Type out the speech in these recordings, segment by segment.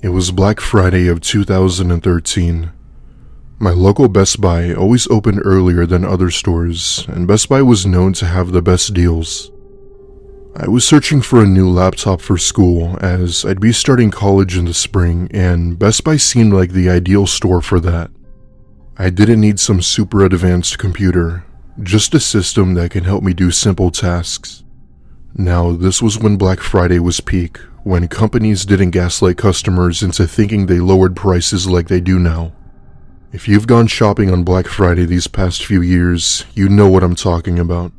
It was Black Friday of 2013. My local Best Buy always opened earlier than other stores, and Best Buy was known to have the best deals. I was searching for a new laptop for school as I'd be starting college in the spring, and Best Buy seemed like the ideal store for that. I didn't need some super advanced computer, just a system that can help me do simple tasks. Now, this was when Black Friday was peak, when companies didn't gaslight customers into thinking they lowered prices like they do now. If you've gone shopping on Black Friday these past few years, you know what I'm talking about.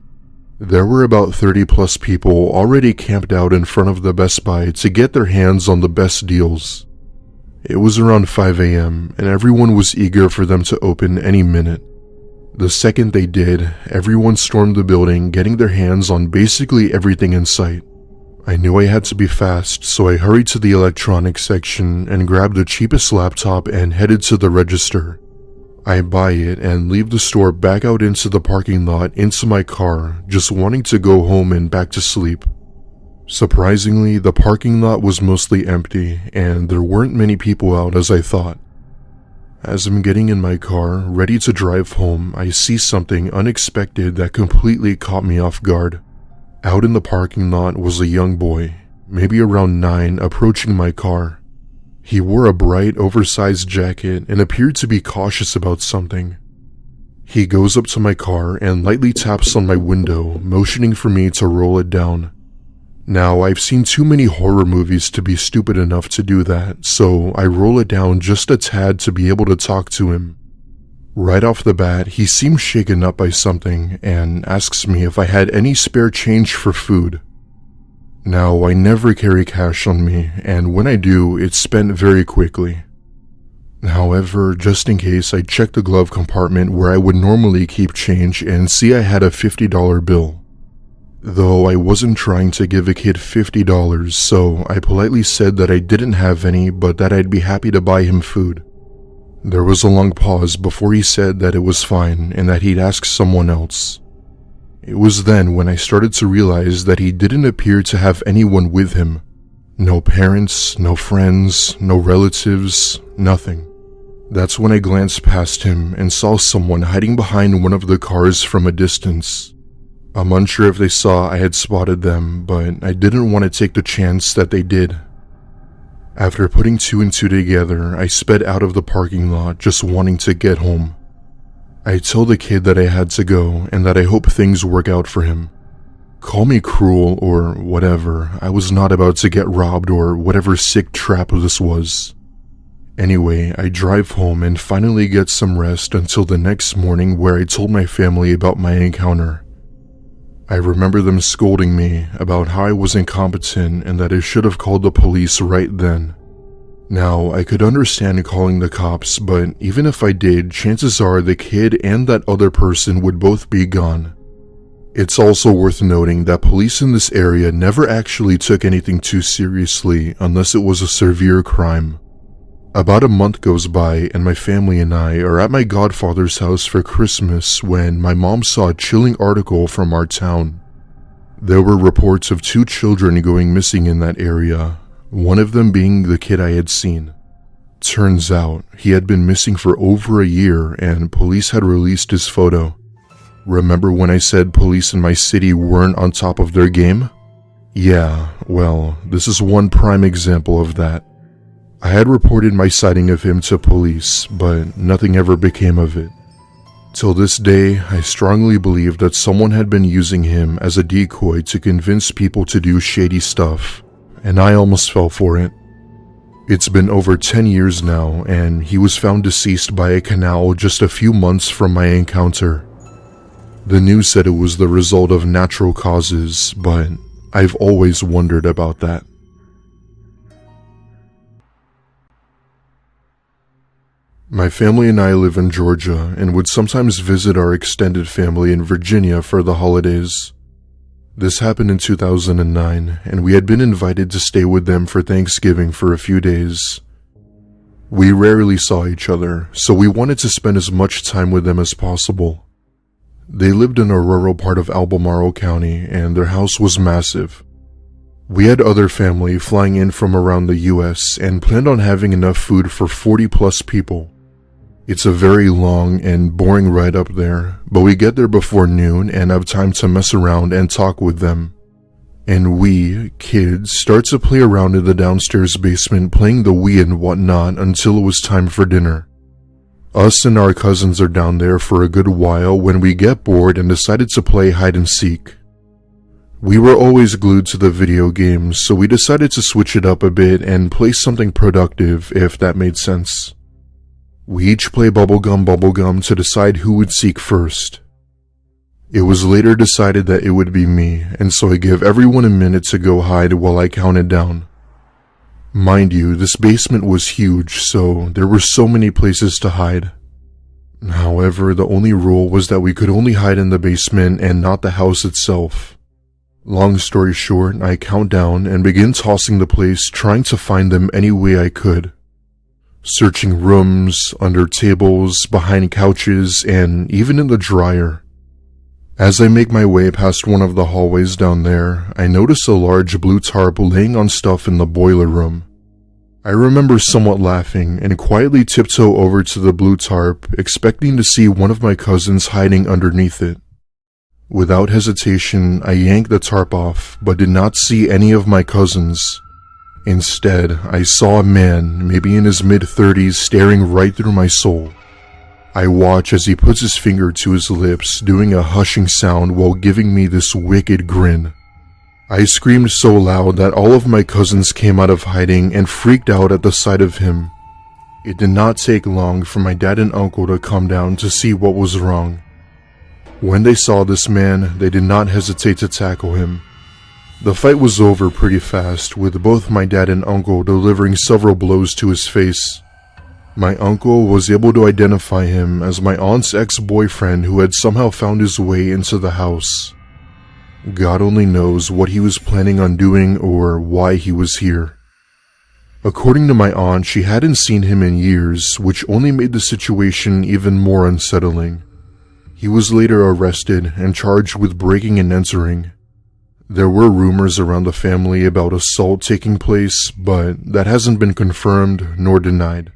There were about 30 plus people already camped out in front of the Best Buy to get their hands on the best deals. It was around 5 a.m. and everyone was eager for them to open any minute. The second they did, everyone stormed the building, getting their hands on basically everything in sight. I knew I had to be fast, so I hurried to the electronics section and grabbed the cheapest laptop and headed to the register. I buy it and leave the store back out into the parking lot into my car, just wanting to go home and back to sleep. Surprisingly, the parking lot was mostly empty and there weren't many people out as I thought. As I'm getting in my car, ready to drive home, I see something unexpected that completely caught me off guard. Out in the parking lot was a young boy, maybe around 9, approaching my car. He wore a bright, oversized jacket and appeared to be cautious about something. He goes up to my car and lightly taps on my window, motioning for me to roll it down. Now, I've seen too many horror movies to be stupid enough to do that, so I roll it down just a tad to be able to talk to him. Right off the bat, he seems shaken up by something and asks me if I had any spare change for food. Now, I never carry cash on me, and when I do, it's spent very quickly. However, just in case, I check the glove compartment where I would normally keep change and see I had a $50 bill. Though I wasn't trying to give a kid $50, so I politely said that I didn't have any, but that I'd be happy to buy him food. There was a long pause before he said that it was fine and that he'd ask someone else. It was then when I started to realize that he didn't appear to have anyone with him. No parents, no friends, no relatives, nothing. That's when I glanced past him and saw someone hiding behind one of the cars from a distance. I'm unsure if they saw I had spotted them, but I didn't want to take the chance that they did. After putting 2 and 2 together, I sped out of the parking lot just wanting to get home. I told the kid that I had to go and that I hope things work out for him. Call me cruel or whatever, I was not about to get robbed or whatever sick trap this was. Anyway, I drive home and finally get some rest until the next morning where I told my family about my encounter. I remember them scolding me about how I was incompetent and that I should have called the police right then. Now, I could understand calling the cops, but even if I did, chances are the kid and that other person would both be gone. It's also worth noting that police in this area never actually took anything too seriously unless it was a severe crime. About a month goes by and my family and I are at my godfather's house for Christmas when my mom saw a chilling article from our town. There were reports of 2 children going missing in that area, one of them being the kid I had seen. Turns out, he had been missing for over a year and police had released his photo. Remember when I said police in my city weren't on top of their game? Yeah, well, this is one prime example of that. I had reported my sighting of him to police, but nothing ever became of it. Till this day, I strongly believe that someone had been using him as a decoy to convince people to do shady stuff, and I almost fell for it. It's been over 10 years now, and he was found deceased by a canal just a few months from my encounter. The news said it was the result of natural causes, but I've always wondered about that. My family and I live in Georgia and would sometimes visit our extended family in Virginia for the holidays. This happened in 2009, and we had been invited to stay with them for Thanksgiving for a few days. We rarely saw each other, so we wanted to spend as much time with them as possible. They lived in a rural part of Albemarle County, and their house was massive. We had other family flying in from around the US and planned on having enough food for 40 plus people. It's a very long and boring ride up there, but we get there before noon and have time to mess around and talk with them. And we, kids, start to play around in the downstairs basement playing the Wii and whatnot until it was time for dinner. Us and our cousins are down there for a good while when we get bored and decided to play hide and seek. We were always glued to the video games, so we decided to switch it up a bit and play something productive, if that made sense. We each play bubblegum to decide who would seek first. It was later decided that it would be me, and so I give everyone a minute to go hide while I counted down. Mind you, this basement was huge, so there were so many places to hide. However, the only rule was that we could only hide in the basement and not the house itself. Long story short, I count down and begin tossing the place, trying to find them any way I could. Searching rooms, under tables, behind couches, and even in the dryer. As I make my way past one of the hallways down there, I notice a large blue tarp laying on stuff in the boiler room. I remember somewhat laughing and quietly tiptoe over to the blue tarp, expecting to see one of my cousins hiding underneath it. Without hesitation, I yanked the tarp off, but did not see any of my cousins. Instead, I saw a man, maybe in his mid-30s, staring right through my soul. I watch as he puts his finger to his lips, doing a hushing sound while giving me this wicked grin. I screamed so loud that all of my cousins came out of hiding and freaked out at the sight of him. It did not take long for my dad and uncle to come down to see what was wrong. When they saw this man, they did not hesitate to tackle him. The fight was over pretty fast, with both my dad and uncle delivering several blows to his face. My uncle was able to identify him as my aunt's ex-boyfriend who had somehow found his way into the house. God only knows what he was planning on doing or why he was here. According to my aunt, she hadn't seen him in years, which only made the situation even more unsettling. He was later arrested and charged with breaking and entering. There were rumors around the family about assault taking place, but that hasn't been confirmed nor denied.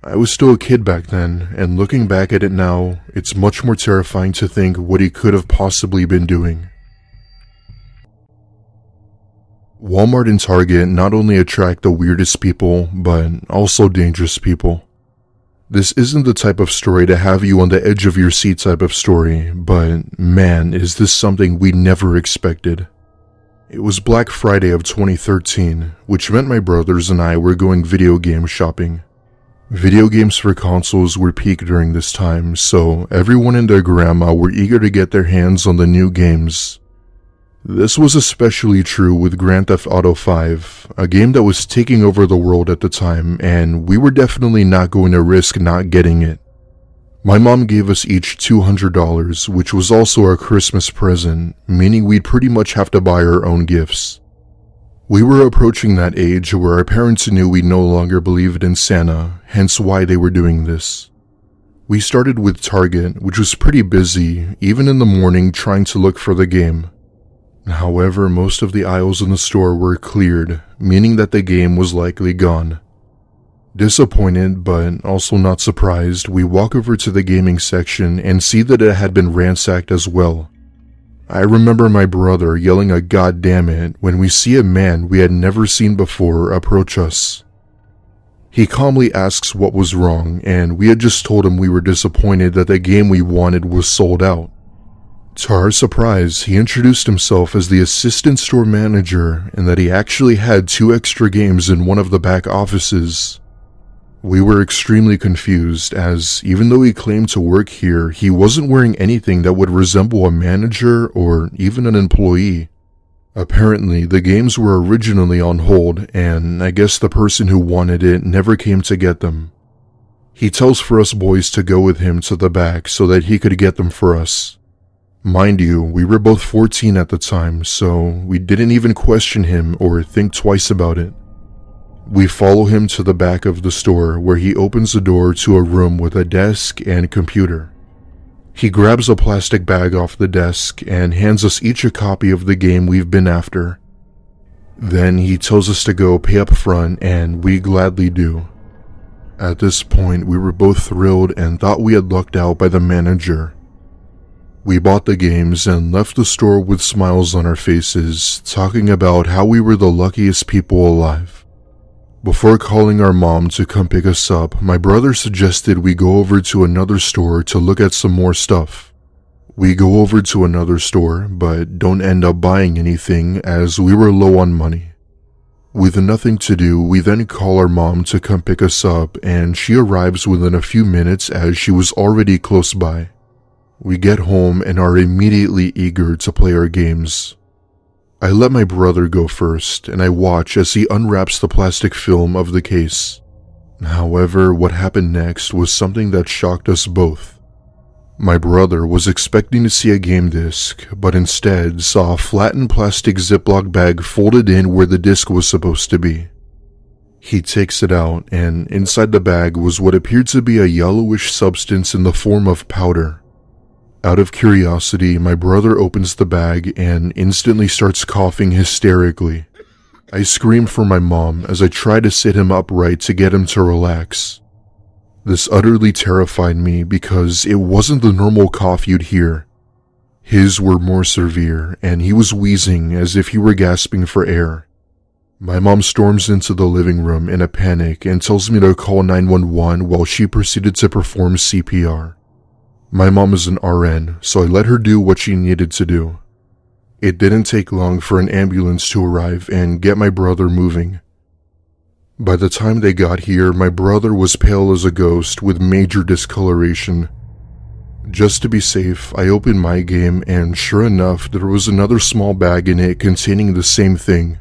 I was still a kid back then, and looking back at it now, it's much more terrifying to think what he could have possibly been doing. Walmart and Target not only attract the weirdest people, but also dangerous people. This isn't the type of story to have you on the edge of your seat type of story, but man, is this something we never expected. It was Black Friday of 2013, which meant my brothers and I were going video game shopping. Video games for consoles were peak during this time, so everyone and their grandma were eager to get their hands on the new games. This was especially true with Grand Theft Auto 5, a game that was taking over the world at the time, and we were definitely not going to risk not getting it. My mom gave us each $200, which was also our Christmas present, meaning we'd pretty much have to buy our own gifts. We were approaching that age where our parents knew we no longer believed in Santa, hence why they were doing this. We started with Target, which was pretty busy, even in the morning trying to look for the game. However, most of the aisles in the store were cleared, meaning that the game was likely gone. Disappointed, but also not surprised, we walk over to the gaming section and see that it had been ransacked as well. I remember my brother yelling a "God damn it" when we see a man we had never seen before approach us. He calmly asks what was wrong, and we had just told him we were disappointed that the game we wanted was sold out. To our surprise, he introduced himself as the assistant store manager and that he actually had 2 extra games in one of the back offices. We were extremely confused as, even though he claimed to work here, he wasn't wearing anything that would resemble a manager or even an employee. Apparently, the games were originally on hold, and I guess the person who wanted it never came to get them. He tells for us boys to go with him to the back so that he could get them for us. Mind you, we were both 14 at the time, so we didn't even question him or think twice about it. We follow him to the back of the store where he opens the door to a room with a desk and computer. He grabs a plastic bag off the desk and hands us each a copy of the game we've been after. Then he tells us to go pay up front, and we gladly do. At this point, we were both thrilled and thought we had lucked out by the manager. We bought the games and left the store with smiles on our faces, talking about how we were the luckiest people alive. Before calling our mom to come pick us up, my brother suggested we go over to another store to look at some more stuff. We go over to another store, but don't end up buying anything as we were low on money. With nothing to do, we then call our mom to come pick us up, and she arrives within a few minutes as she was already close by. We get home and are immediately eager to play our games. I let my brother go first, and I watch as he unwraps the plastic film of the case. However, what happened next was something that shocked us both. My brother was expecting to see a game disc, but instead saw a flattened plastic Ziploc bag folded in where the disc was supposed to be. He takes it out, and inside the bag was what appeared to be a yellowish substance in the form of powder. Out of curiosity, my brother opens the bag and instantly starts coughing hysterically. I scream for my mom as I try to sit him upright to get him to relax. This utterly terrified me because it wasn't the normal cough you'd hear. His were more severe, and he was wheezing as if he were gasping for air. My mom storms into the living room in a panic and tells me to call 911 while she proceeded to perform CPR. My mom is an RN, so I let her do what she needed to do. It didn't take long for an ambulance to arrive and get my brother moving. By the time they got here, my brother was pale as a ghost with major discoloration. Just to be safe, I opened my game, and sure enough, there was another small bag in it containing the same thing.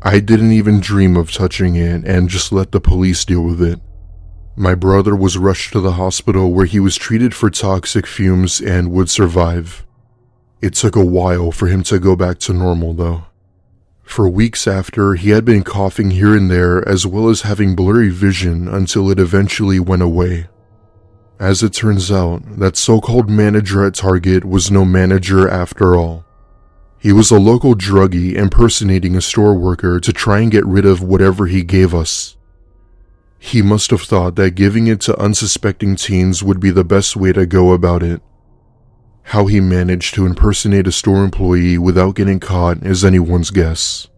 I didn't even dream of touching it and just let the police deal with it. My brother was rushed to the hospital where he was treated for toxic fumes and would survive. It took a while for him to go back to normal though. For weeks after, he had been coughing here and there as well as having blurry vision until it eventually went away. As it turns out, that so-called manager at Target was no manager after all. He was a local druggie impersonating a store worker to try and get rid of whatever he gave us. He must have thought that giving it to unsuspecting teens would be the best way to go about it. How he managed to impersonate a store employee without getting caught is anyone's guess.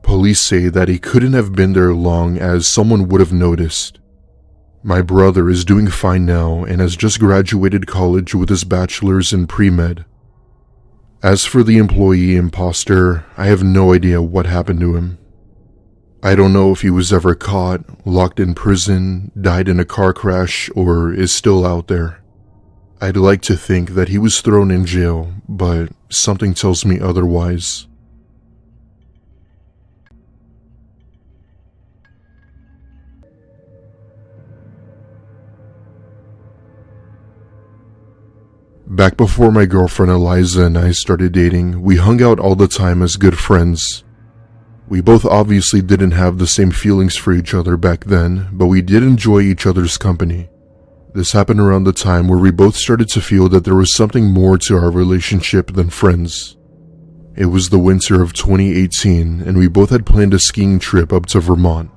Police say that he couldn't have been there long as someone would have noticed. My brother is doing fine now and has just graduated college with his bachelor's in pre-med. As for the employee imposter, I have no idea what happened to him. I don't know if he was ever caught, locked in prison, died in a car crash, or is still out there. I'd like to think that he was thrown in jail, but something tells me otherwise. Back before my girlfriend Eliza and I started dating, we hung out all the time as good friends. We both obviously didn't have the same feelings for each other back then, but we did enjoy each other's company. This happened around the time where we both started to feel that there was something more to our relationship than friends. It was the winter of 2018, and we both had planned a skiing trip up to Vermont.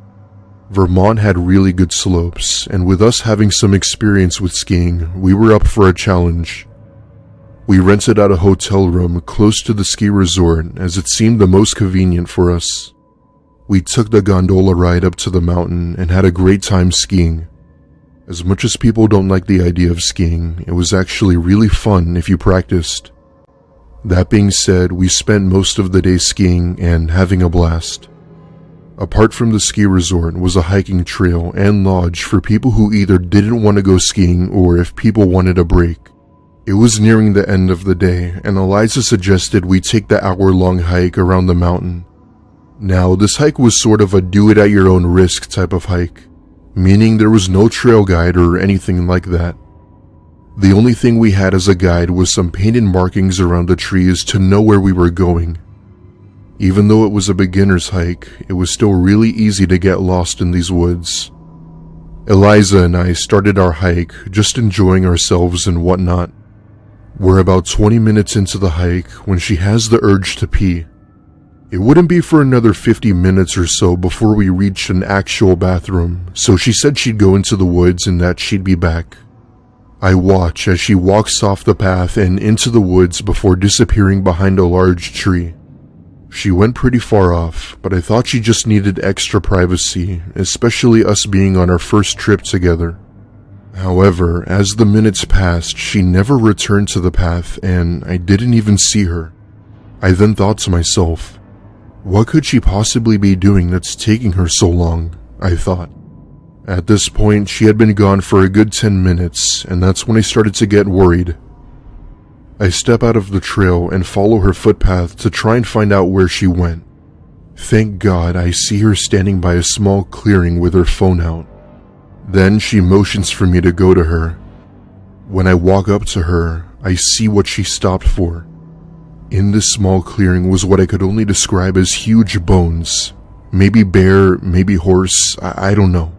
Vermont had really good slopes, and with us having some experience with skiing, we were up for a challenge. We rented out a hotel room close to the ski resort as it seemed the most convenient for us. We took the gondola ride up to the mountain and had a great time skiing. As much as people don't like the idea of skiing, it was actually really fun if you practiced. That being said, we spent most of the day skiing and having a blast. Apart from the ski resort was a hiking trail and lodge for people who either didn't want to go skiing or if people wanted a break. It was nearing the end of the day, and Eliza suggested we take the hour-long hike around the mountain. Now, this hike was sort of a do-it-at-your-own-risk type of hike, meaning there was no trail guide or anything like that. The only thing we had as a guide was some painted markings around the trees to know where we were going. Even though it was a beginner's hike, it was still really easy to get lost in these woods. Eliza and I started our hike, just enjoying ourselves and whatnot. We're about 20 minutes into the hike when she has the urge to pee. It wouldn't be for another 50 minutes or so before we reached an actual bathroom, so she said she'd go into the woods and that she'd be back. I watch as she walks off the path and into the woods before disappearing behind a large tree. She went pretty far off, but I thought she just needed extra privacy, especially us being on our first trip together. However, as the minutes passed, she never returned to the path and I didn't even see her. I then thought to myself, what could she possibly be doing that's taking her so long? I thought. At this point, she had been gone for a good 10 minutes, and that's when I started to get worried. I step out of the trail and follow her footpath to try and find out where she went. Thank God I see her standing by a small clearing with her phone out. Then she motions for me to go to her. When I walk up to her, I see what she stopped for. In this small clearing was what I could only describe as huge bones. Maybe bear, maybe horse, I don't know.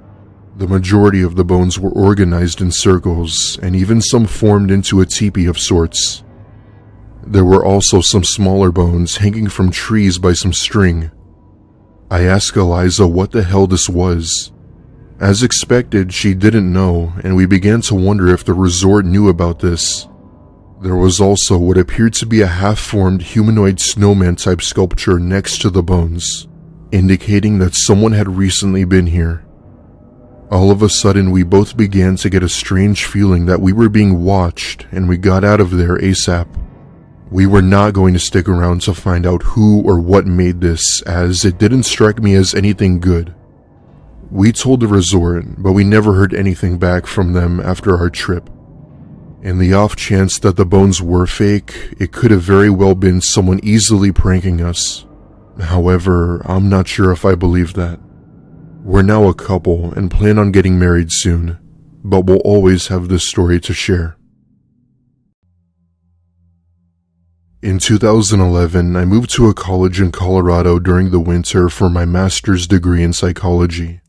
The majority of the bones were organized in circles, and even some formed into a teepee of sorts. There were also some smaller bones hanging from trees by some string. I asked Eliza what the hell this was. As expected, she didn't know, and we began to wonder if the resort knew about this. There was also what appeared to be a half-formed humanoid snowman type sculpture next to the bones, indicating that someone had recently been here. All of a sudden, we both began to get a strange feeling that we were being watched, and we got out of there ASAP. We were not going to stick around to find out who or what made this, as it didn't strike me as anything good. We told the resort, but we never heard anything back from them after our trip. In the off chance that the bones were fake, it could have very well been someone easily pranking us. However, I'm not sure if I believe that. We're now a couple and plan on getting married soon, but we'll always have this story to share. In 2011, I moved to a college in Colorado during the winter for my master's degree in psychology.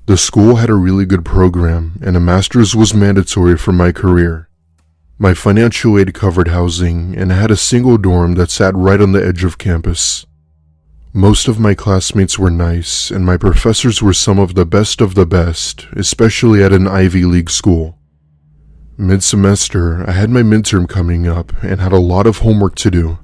The school had a really good program, and a master's was mandatory for my career. My financial aid covered housing, and I had a single dorm that sat right on the edge of campus. Most of my classmates were nice, and my professors were some of the best, especially at an Ivy League school. Mid-semester, I had my midterm coming up and had a lot of homework to do.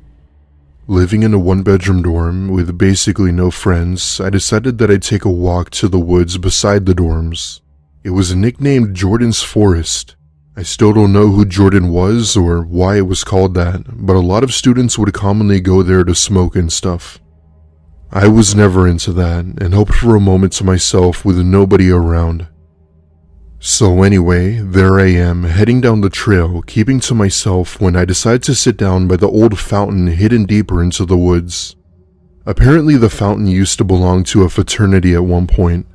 Living in a one-bedroom dorm with basically no friends, I decided that I'd take a walk to the woods beside the dorms. It was nicknamed Jordan's Forest. I still don't know who Jordan was or why it was called that, but a lot of students would commonly go there to smoke and stuff. I was never into that and hoped for a moment to myself with nobody around. So anyway, there I am, heading down the trail, keeping to myself when I decide to sit down by the old fountain hidden deeper into the woods. Apparently the fountain used to belong to a fraternity at one point.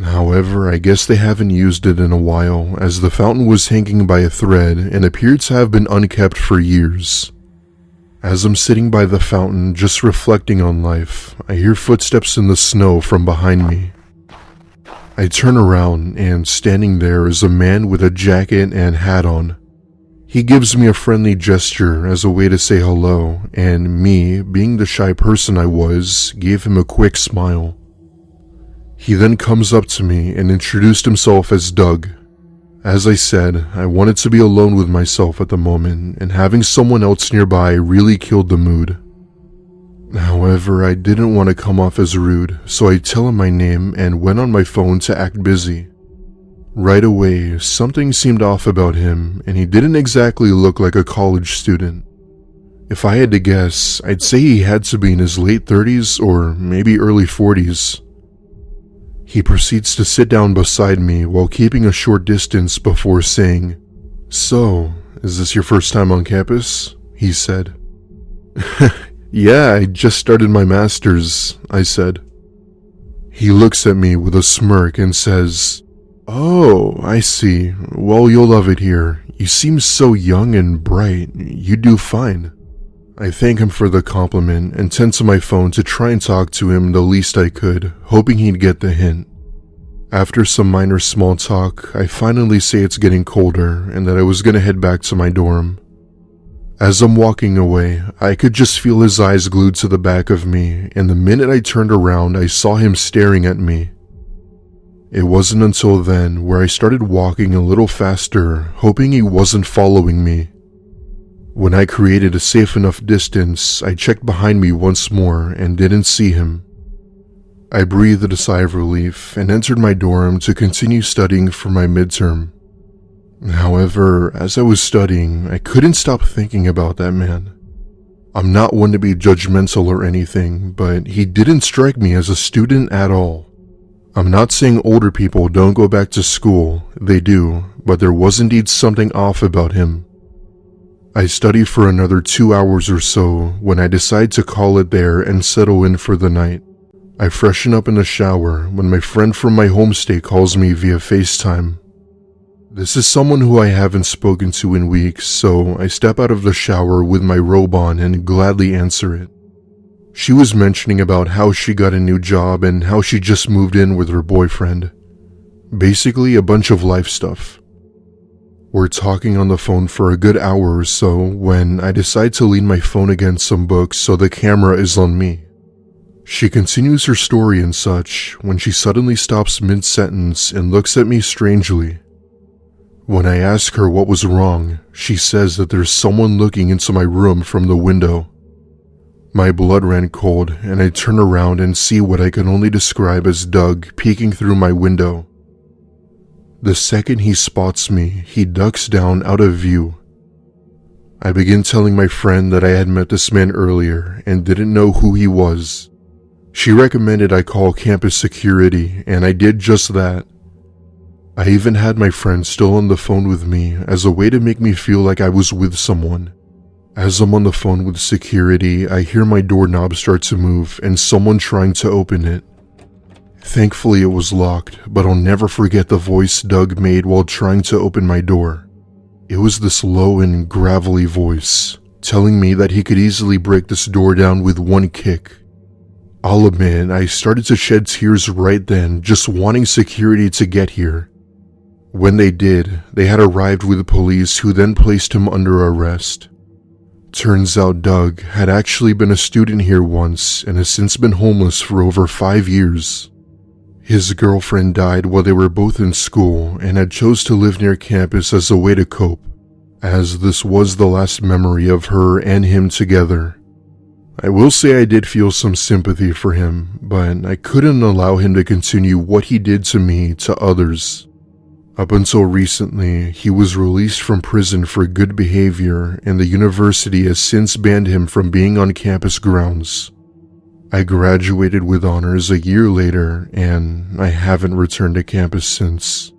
However, I guess they haven't used it in a while, as the fountain was hanging by a thread and appeared to have been unkept for years. As I'm sitting by the fountain, just reflecting on life, I hear footsteps in the snow from behind me. I turn around, and standing there is a man with a jacket and hat on. He gives me a friendly gesture as a way to say hello, and me, being the shy person I was, gave him a quick smile. He then comes up to me and introduced himself as Doug. As I said, I wanted to be alone with myself at the moment, and having someone else nearby really killed the mood. However, I didn't want to come off as rude, so I tell him my name and went on my phone to act busy. Right away, something seemed off about him, and he didn't exactly look like a college student. If I had to guess, I'd say he had to be in his late 30s or maybe early 40s. He proceeds to sit down beside me while keeping a short distance before saying, "So, is this your first time on campus?" he said. "Yeah, I just started my master's," I said. He looks at me with a smirk and says, "Oh, I see. Well, you'll love it here. You seem so young and bright. You do fine." I thank him for the compliment and tend to my phone to try and talk to him the least I could, hoping he'd get the hint. After some minor small talk, I finally say it's getting colder and that I was going to head back to my dorm. As I'm walking away, I could just feel his eyes glued to the back of me, and the minute I turned around, I saw him staring at me. It wasn't until then where I started walking a little faster, hoping he wasn't following me. When I created a safe enough distance, I checked behind me once more and didn't see him. I breathed a sigh of relief and entered my dorm to continue studying for my midterm. However, as I was studying, I couldn't stop thinking about that man. I'm not one to be judgmental or anything, but he didn't strike me as a student at all. I'm not saying older people don't go back to school, they do, but there was indeed something off about him. I studied for another 2 hours or so when I decided to call it there and settle in for the night. I freshen up in the shower when my friend from my home state calls me via FaceTime. This is someone who I haven't spoken to in weeks, so I step out of the shower with my robe on and gladly answer it. She was mentioning about how she got a new job and how she just moved in with her boyfriend. Basically a bunch of life stuff. We're talking on the phone for a good hour or so when I decide to lean my phone against some books so the camera is on me. She continues her story and such when she suddenly stops mid-sentence and looks at me strangely. When I ask her what was wrong, she says that there's someone looking into my room from the window. My blood ran cold and I turn around and see what I can only describe as Doug peeking through my window. The second he spots me, he ducks down out of view. I begin telling my friend that I had met this man earlier and didn't know who he was. She recommended I call campus security, and I did just that. I even had my friend still on the phone with me as a way to make me feel like I was with someone. As I'm on the phone with security, I hear my doorknob start to move and someone trying to open it. Thankfully it was locked, but I'll never forget the voice Doug made while trying to open my door. It was this low and gravelly voice, telling me that he could easily break this door down with one kick. I'll admit, I started to shed tears right then, just wanting security to get here. When they did, they had arrived with the police who then placed him under arrest. Turns out Doug had actually been a student here once and has since been homeless for over 5 years. His girlfriend died while they were both in school and had chose to live near campus as a way to cope, as this was the last memory of her and him together. I will say I did feel some sympathy for him, but I couldn't allow him to continue what he did to me to others. Up until recently, he was released from prison for good behavior, and the university has since banned him from being on campus grounds. I graduated with honors a year later, and I haven't returned to campus since.